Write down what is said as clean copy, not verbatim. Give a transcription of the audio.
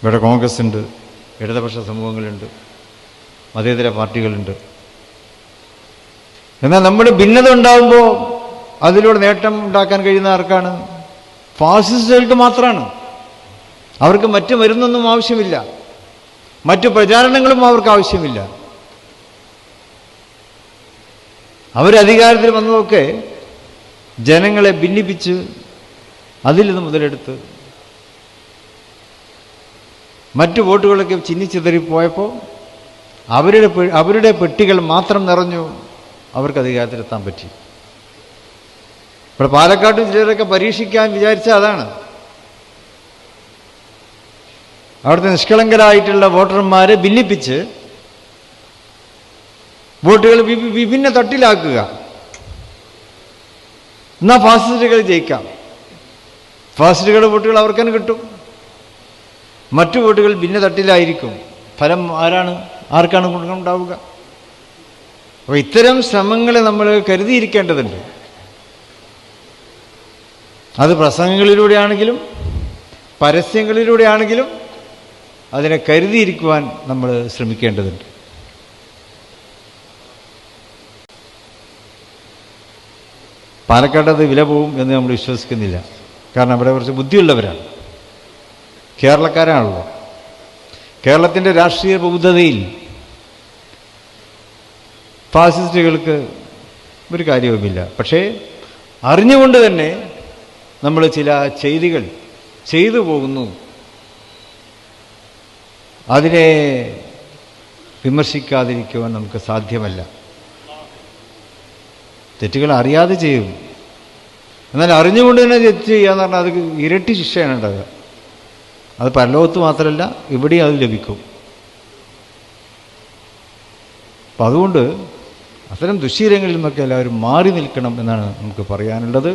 ഇവിടെ കോൺഗ്രസ് ഉണ്ട്, ഇടതുപക്ഷ സമൂഹങ്ങളുണ്ട്, മതേതര പാർട്ടികളുണ്ട്. എന്നാൽ നമ്മുടെ ഭിന്നത ഉണ്ടാകുമ്പോൾ അതിലൂടെ നേട്ടം ഉണ്ടാക്കാൻ കഴിയുന്ന ആർക്കാണ്? ഫാസിസ്റ്റുകൾക്ക് മാത്രമാണ്. അവർക്ക് മറ്റു മരുന്നൊന്നും ആവശ്യമില്ല, മറ്റു പ്രചാരണങ്ങളും അവർക്ക് ആവശ്യമില്ല. അവരധികാരത്തിൽ വന്നതൊക്കെ ജനങ്ങളെ ഭിന്നിപ്പിച്ച് അതിൽ നിന്ന് മുതലെടുത്ത് മറ്റു വോട്ടുകളൊക്കെ ചിന്നിച്ചിതറിപ്പോയപ്പോൾ അവരുടെ പെട്ടികൾ മാത്രം നിറഞ്ഞു, അവർക്ക് അധികാരത്തിലെത്താൻ പറ്റി. ഇവിടെ പാലക്കാട്ടും ചിലരൊക്കെ പരീക്ഷിക്കാൻ വിചാരിച്ച അതാണ്. അവിടുത്തെ നിഷ്കളങ്കരായിട്ടുള്ള വോട്ടർമാരെ ഭിന്നിപ്പിച്ച് വോട്ടുകൾ വിഭിന്ന തട്ടിലാക്കുക. എന്നാൽ ഫാസിസ്റ്റുകൾ ജയിക്കാം. ഫാസിസ്റ്റുകളുടെ വോട്ടുകൾ അവർക്ക് തന്നെ കിട്ടും, മറ്റു വോട്ടുകൾ ഭിന്ന തട്ടിലായിരിക്കും. ഫലം ആർക്കാണ് ഗുണമുണ്ടാവുക? അപ്പോൾ ഇത്തരം ശ്രമങ്ങളെ നമ്മൾ കരുതിയിരിക്കേണ്ടതുണ്ട്. അത് പ്രസംഗങ്ങളിലൂടെയാണെങ്കിലും പരസ്യങ്ങളിലൂടെയാണെങ്കിലും അതിനെ കരുതിയിരിക്കുവാൻ നമ്മൾ ശ്രമിക്കേണ്ടതുണ്ട്. പാലക്കാട് അത് വില പോവും എന്ന് നമ്മൾ വിശ്വസിക്കുന്നില്ല. കാരണം അവിടെ കുറച്ച് ബുദ്ധിയുള്ളവരാണ്, കേരളക്കാരാണല്ലോ. കേരളത്തിൻ്റെ രാഷ്ട്രീയ ബൗദ്ധതയിൽ ഫാസിസ്റ്റുകൾക്ക് ഒരു കാര്യവുമില്ല. പക്ഷേ അറിഞ്ഞുകൊണ്ട് തന്നെ നമ്മൾ ചില ചെയ്തികൾ ചെയ്തു പോകുന്നു. അതിനെ വിമർശിക്കാതിരിക്കുവാൻ നമുക്ക് സാധ്യമല്ല. തെറ്റുകൾ അറിയാതെ ചെയ്യും, എന്നാൽ അറിഞ്ഞുകൊണ്ട് തന്നെ തെറ്റ് ചെയ്യുക എന്ന് പറഞ്ഞാൽ അത് ഇരട്ടി ശിക്ഷയാണ് ഉണ്ടാവുക. അത് പരലോകത്ത് മാത്രമല്ല, ഇവിടെയും അത് ലഭിക്കും. അപ്പം അതുകൊണ്ട് അത്തരം ദുശ്ശീലങ്ങളിൽ നിന്നൊക്കെ എല്ലാവരും മാറി നിൽക്കണം എന്നാണ് നമുക്ക് പറയാനുള്ളത്.